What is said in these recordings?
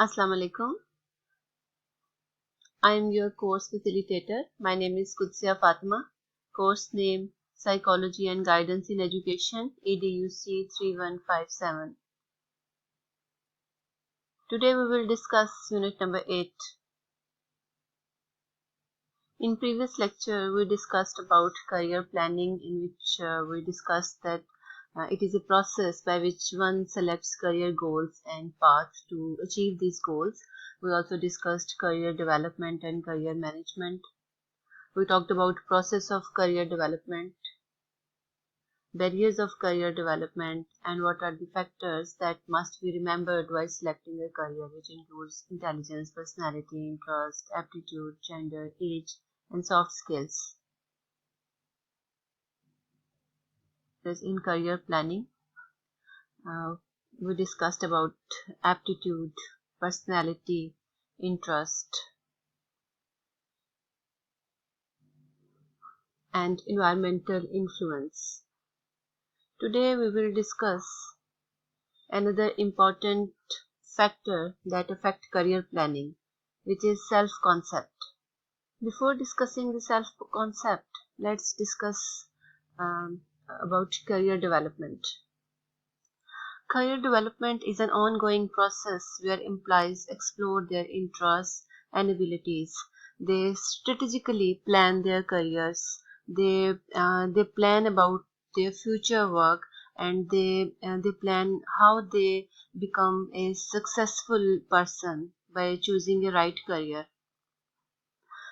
Assalamu alaikum. I am your course facilitator. My name is Qudsiya Fatima. Course name Psychology and Guidance in Education, EDUC 3157. Today we will discuss unit number 8. In previous lecture we discussed about career planning, in which we discussed that it is a process by which one selects career goals and paths to achieve these goals. We also discussed career development and career management. We talked about process of career development, barriers of career development, and what are the factors that must be remembered while selecting a career, which includes intelligence, personality, interest, aptitude, gender, age, and soft skills. Thus, in career planning, we discussed about aptitude, personality, interest, and environmental influence. Today we will discuss another important factor that affect career planning, which is self-concept. Before discussing the self-concept, let's discuss about career development. Career development is an ongoing process where employees explore their interests and abilities. They strategically plan their careers. They plan about their future work, and they plan how they become a successful person by choosing a right career.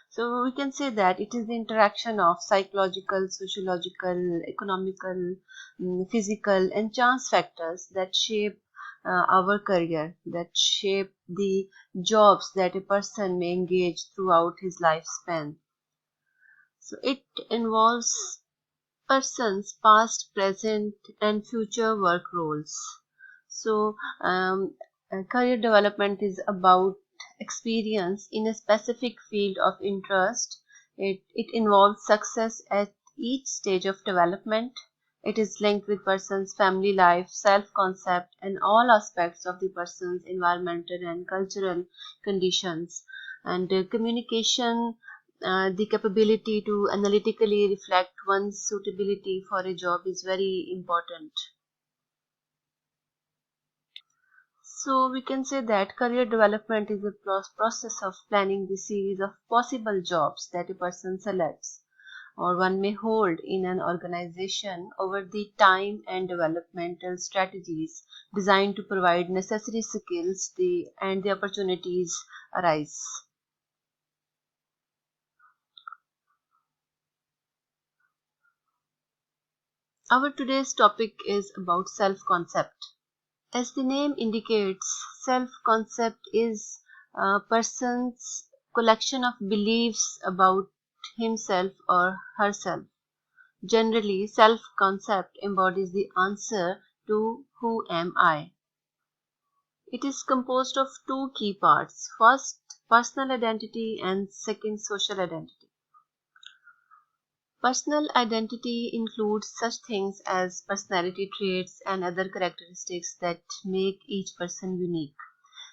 So we can say that it is the interaction of psychological, sociological, economical, physical, and chance factors that shape our career, that shape the jobs that a person may engage throughout his lifespan. So it involves persons' past, present, and future work roles. So career development is about experience in a specific field of interest. It involves success at each stage of development. It is linked with person's family life, self-concept, and all aspects of the person's environmental and cultural conditions. And communication, the capability to analytically reflect one's suitability for a job is very important. So we can say that career development is a process of planning the series of possible jobs that a person selects or one may hold in an organization over the time, and developmental strategies designed to provide necessary skills and the opportunities arise. Our today's topic is about self-concept. As the name indicates, self-concept is a person's collection of beliefs about himself or herself. Generally, self-concept embodies the answer to "Who am I?" It is composed of two key parts. First, personal identity, and second, social identity. Personal identity includes such things as personality traits and other characteristics that make each person unique.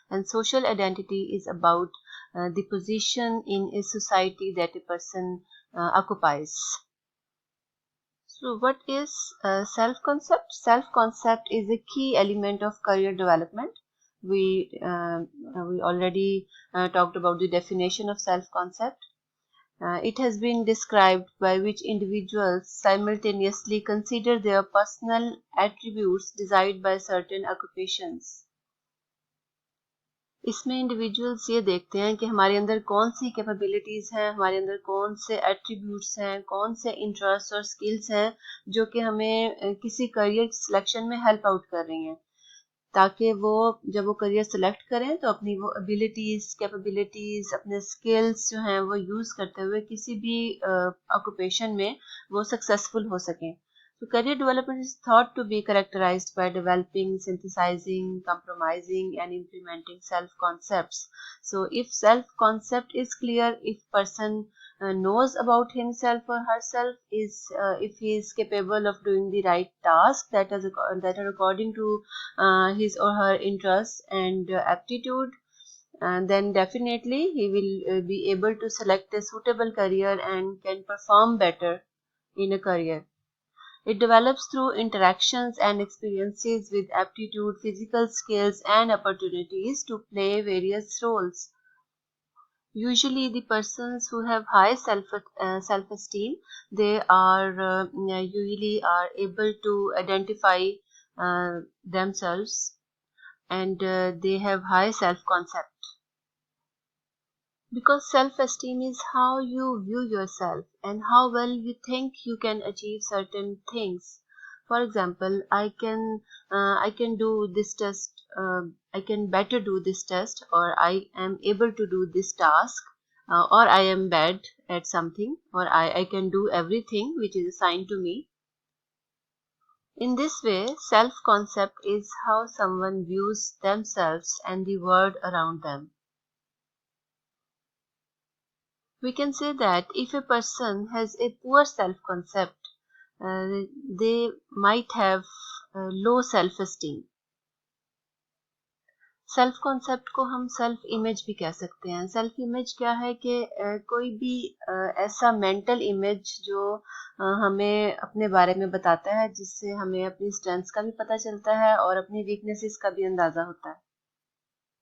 And social identity is about the position in a society that a person occupies. So, what is self-concept? Self-concept is a key element of career development. We already talked about the definition of self-concept. It has been described by which individuals simultaneously consider their personal attributes desired by certain occupations. इसमें individuals ये देखते हैं कि हमारे अंदर कौन सी capabilities हैं, हमारे अंदर कौन से एट्रीब्यूट्स हैं, कौन से इंटरेस्ट और स्किल्स हैं जो कि हमें किसी करियर सिलेक्शन में हेल्प आउट कर रही हैं, ताकि वो जब वो करियर सेलेक्ट करें तो अपनी वो एबिलिटीज, कैपेबिलिटीज, अपने स्किल्स जो हैं वो यूज करते हुए किसी भी ऑक्यूपेशन में वो सक्सेसफुल हो सकें. So career development is thought to be characterized by developing, synthesizing, compromising, and implementing self-concepts. So if self-concept is clear, if person knows about himself or herself, if he is capable of doing the right task that are according to his or her interests and aptitude, then definitely he will be able to select a suitable career and can perform better in a career. It develops through interactions and experiences with aptitude, physical skills, and opportunities to play various roles. Usually, the persons who have high self-esteem, they are usually are able to identify themselves, and they have high self-concept. Because self-esteem is how you view yourself and how well you think you can achieve certain things. For example, I can do this test. I can better do this test, or I am able to do this task, or I am bad at something, or I can do everything which is assigned to me. In this way, self-concept is how someone views themselves and the world around them. We can say that if a person has a poor self-concept, they might have low self-esteem. Self concept को हम self image भी कह सकते हैं. Self image क्या है कि कोई भी ऐसा मेंटल इमेज जो हमें अपने बारे में बताता है, जिससे हमें अपनी स्ट्रेंथ्स का भी पता चलता है और अपनी वीकनेसेस का भी अंदाजा होता है.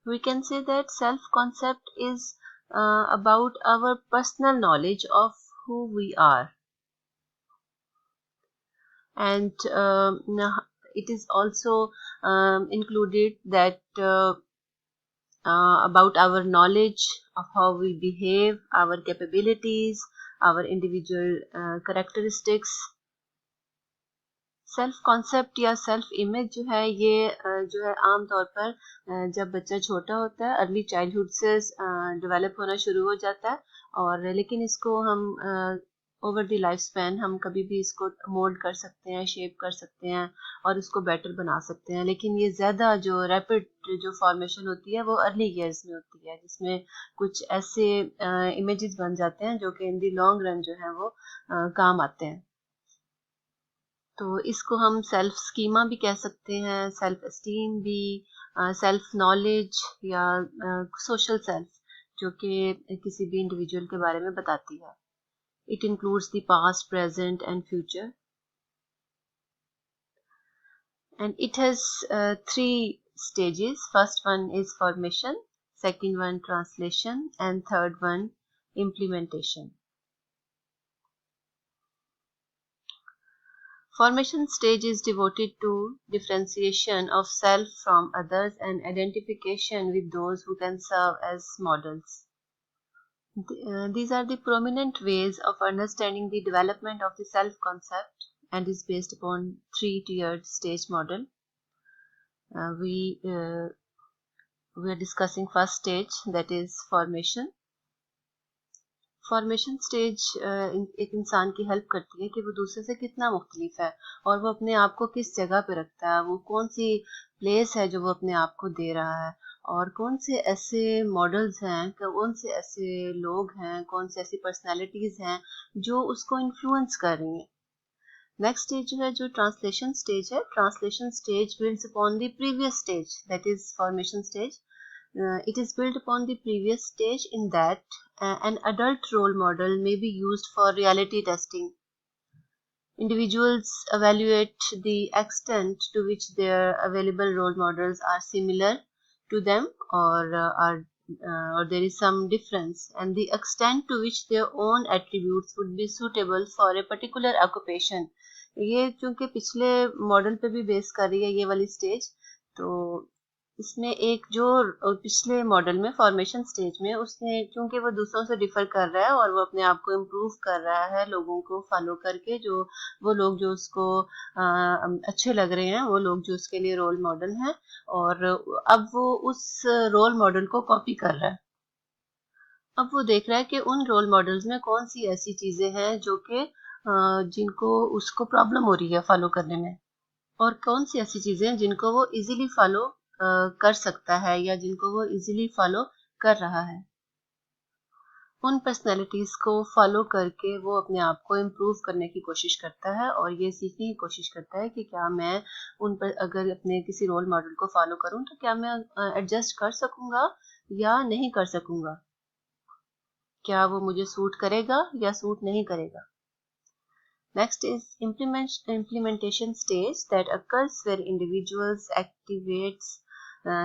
We can say that self concept is about our personal knowledge of who we are, and it is also included that about our knowledge of how we behave, our capabilities, our individual characteristics. Self concept या self image जो है ये जो है आम तौर पर जब बच्चा छोटा होता है, अर्ली चाइल्डहुड से डेवलप होना शुरू हो जाता है, और लेकिन इसको हम ओवर द लाइफ स्पैन हम कभी भी इसको मोल्ड कर सकते हैं, शेप कर सकते हैं और इसको बेटर बना सकते हैं. लेकिन ये ज़्यादा जो रैपिड जो फॉर्मेशन होती है वो अर्ली ईयर्स में होती है, जिसमें कुछ ऐसे इमेजेस बन जाते हैं जो कि इन दी लॉन्ग रन जो है वो काम आते हैं. तो इसको हम सेल्फ स्कीमा भी कह सकते हैं, सेल्फ एस्टीम भी, सेल्फ नॉलेज या सोशल सेल्फ, जो कि किसी भी इंडिविजुअल के बारे में बताती है. It includes the past, present and future, and it has three stages. First one is formation, second one translation, and third one implementation. Formation stage is devoted to differentiation of self from others and identification with those who can serve as models. These are the prominent ways of understanding the development of the self-concept and is based upon three-tiered stage model. We are discussing first stage, that is formation. Formation stage एक इंसान की help करती है कि वो दूसरे से कितना मुख्तलिफ है और वो अपने आप को किस जगह पे रखता है, वो कौन सी प्लेस है जो वो अपने आप को दे रहा है, और कौन से ऐसे मॉडल्स हैं, कौन से ऐसे लोग हैं, कौन से ऐसी पर्सनैलिटीज़ हैं जो उसको इन्फ्लुएंस कर रही हैं. नेक्स्ट स्टेज जो है, जो ट्रांसलेशन स्टेज है, translation stage builds upon the previous stage, that is formation stage. It is built upon the previous stage in that an adult role model may be used for reality testing. Individuals evaluate the extent to which their available role models are similar to them, or there is some difference, and the extent to which their own attributes would be suitable for a particular occupation. ये चूंकि पिछले model पे भी base कर रही है ये वाली स्टेज, तो इसमें एक जो पिछले मॉडल में फॉर्मेशन स्टेज में उसने, क्योंकि वो दूसरों से डिफर कर रहा है और वो अपने आप को इम्प्रूव कर रहा है लोगों को फॉलो करके, जो वो लोग जो उसको अच्छे लग रहे हैं, वो लोग जो उसके लिए रोल मॉडल हैं, और अब वो उस रोल मॉडल को कॉपी कर रहा है. अब वो देख रहा है कि उन रोल मॉडल्स में कौन सी ऐसी चीजें हैं जो कि जिनको उसको प्रॉब्लम हो रही है फॉलो करने में, और कौन सी ऐसी चीजें हैं जिनको वो इजीली फॉलो कर सकता है या जिनको वो इजीली फॉलो कर रहा है. उन पर्सनैलिटीज़ को फॉलो करके वो अपने आप को इम्प्रूव करने की कोशिश करता है और ये सीखने की कोशिश करता है कि क्या मैं उन पर अगर अपने किसी रोल मॉडल को फॉलो करूं तो क्या मैं एडजस्ट कर सकूंगा या नहीं कर सकूंगा, क्या वो मुझे सूट करेगा या सूट नहीं करेगा. Next is implementation stage that occurs where individuals activates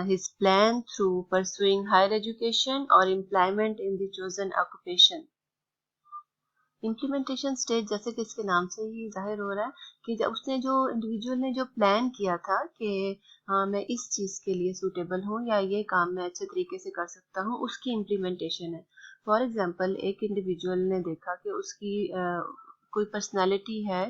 his plan through pursuing higher education or employment in the chosen occupation. Implementation stage जैसे कि इसके नाम से ही जाहिर हो रहा है कि जब उसने जो इंडिविजुअल ने जो प्लान किया था कि हाँ मैं इस चीज़ के लिए सूटेबल हूँ या ये काम मैं अच्छे तरीके से कर सकता हूँ, उसकी इम्प्लीमेंटेशन है. फॉर एग्जांपल एक इंडिविजुअल ने देखा कि उसकी कोई पर्सनालिटी है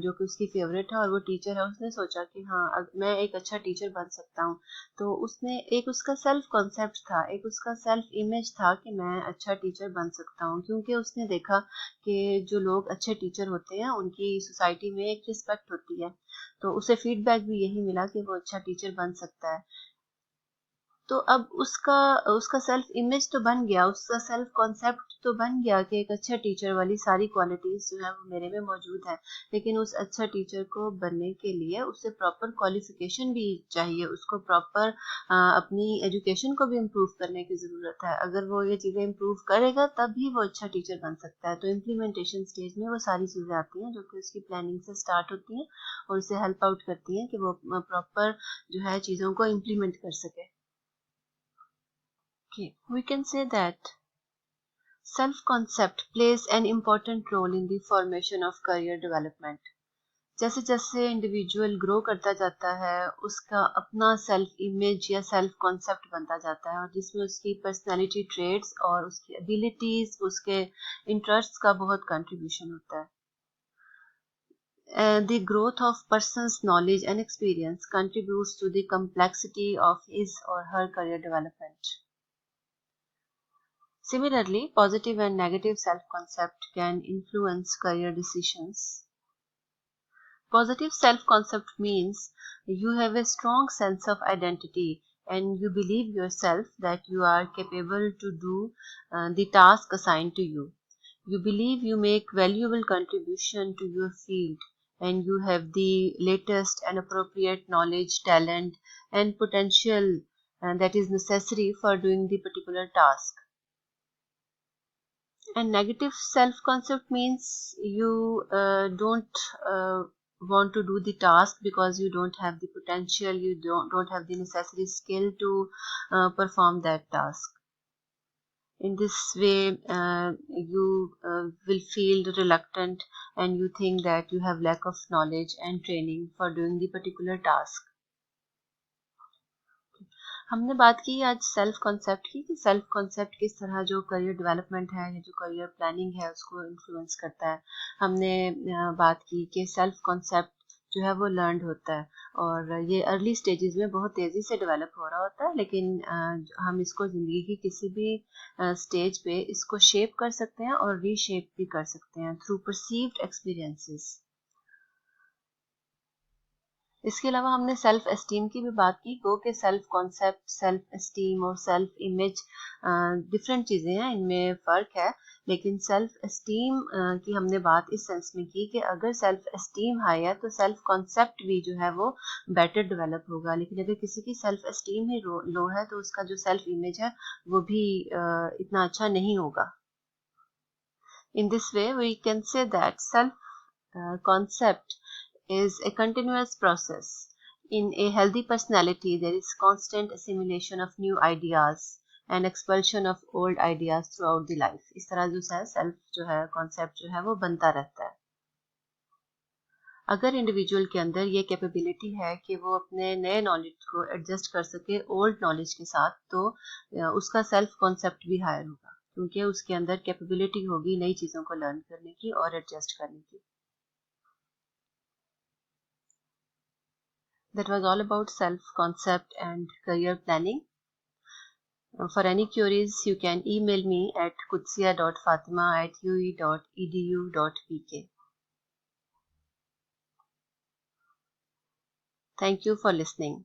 जो कि उसकी फेवरेट है और वो टीचर है. उसने सोचा कि हाँ मैं एक अच्छा टीचर बन सकता हूँ. तो उसने एक उसका सेल्फ कॉन्सेप्ट था, एक उसका सेल्फ इमेज था कि मैं अच्छा टीचर बन सकता हूँ, क्योंकि उसने देखा कि जो लोग अच्छे टीचर होते हैं उनकी सोसाइटी में एक रिस्पेक्ट होती है. तो उसे फीडबैक भी यही मिला कि वो अच्छा टीचर बन सकता है. तो अब उसका उसका सेल्फ इमेज तो बन गया, उसका सेल्फ कॉन्सेप्ट तो बन गया कि एक अच्छा टीचर वाली सारी क्वालिटीज जो है वो मेरे में मौजूद है. लेकिन उस अच्छा टीचर को बनने के लिए उसे प्रॉपर क्वालिफिकेशन भी चाहिए, उसको प्रॉपर अपनी एजुकेशन को भी इम्प्रूव करने की ज़रूरत है. अगर वो ये चीज़ें इम्प्रूव करेगा तभी वो अच्छा टीचर बन सकता है. तो इम्प्लीमेंटेशन स्टेज में वो सारी चीज़ें आती हैं जो कि उसकी प्लानिंग से स्टार्ट होती हैं और उसे हेल्प आउट करती हैं कि वो प्रॉपर जो है चीज़ों को इम्प्लीमेंट कर सके. Okay, we can say that self-concept plays an important role in the formation of career development. जैसे जैसे इंडिविजुअल ग्रो करता जाता है उसका अपना सेल्फ इमेज या सेल्फ कॉन्सेप्ट बनता जाता है और जिसमें उसकी पर्सनालिटी ट्रेड्स और उसकी एबिलिटीज, उसके इंटरेस्ट का बहुत कंट्रीब्यूशन होता है. The growth of person's knowledge and experience contributes to the complexity of his or her career development. Similarly, positive and negative self-concept can influence career decisions. Positive self-concept means you have a strong sense of identity and you believe yourself that you are capable to do the task assigned to you. You believe you make valuable contribution to your field and you have the latest and appropriate knowledge, talent and potential that is necessary for doing the particular task. And negative self-concept means you don't want to do the task because you don't have the potential, you don't have the necessary skill to perform that task. In this way, you will feel reluctant and you think that you have lack of knowledge and training for doing the particular task. हमने बात की आज self concept की कि self concept किस तरह जो career development है या जो करियर प्लानिंग है उसको इन्फ्लुएंस करता है. हमने बात की कि सेल्फ कॉन्सेप्ट जो है वो लर्नड होता है और ये अर्ली स्टेजेस में बहुत तेज़ी से डेवलप हो रहा होता है, लेकिन हम इसको ज़िंदगी की किसी भी स्टेज पे इसको शेप कर सकते हैं और रीशेप भी कर सकते हैं थ्रू परसीव्ड एक्सपीरियंसेस. इसके अलावा हमने सेल्फ एस्टीम की भी बात की. गो के सेल्फ कॉन्सेप्ट, सेल्फ एस्टीम और सेल्फ इमेज डिफरेंट चीज़ें हैं, इनमें फ़र्क है. लेकिन सेल्फ एस्टीम की हमने बात इस सेंस में की कि अगर सेल्फ एस्टीम हाई है तो सेल्फ कॉन्सेप्ट भी जो है वो बेटर डेवलप होगा. लेकिन अगर किसी की सेल्फ एस्टीम ही लो है तो उसका जो सेल्फ इमेज है वो भी इतना अच्छा नहीं होगा. In this way, we can say that self-concept is a continuous process. In a healthy personality, there is constant assimilation of new ideas and expulsion of old ideas throughout the life. इस तरह जो है self जो है concept जो है वो बनता रहता है. अगर इंडिविजुअल के अंदर ये कैपेबिलिटी है कि वो अपने नए नॉलेज को एडजस्ट कर सके ओल्ड नॉलेज के साथ, तो उसका सेल्फ कॉन्सेप्ट भी हायर होगा क्योंकि उसके अंदर कैपेबिलिटी होगी नई चीज़ों को लर्न करने की और एडजस्ट करने की. That was all about self-concept and career planning. For any queries, you can email me at kutsia.fatima@ue.edu.pk. Thank you for listening.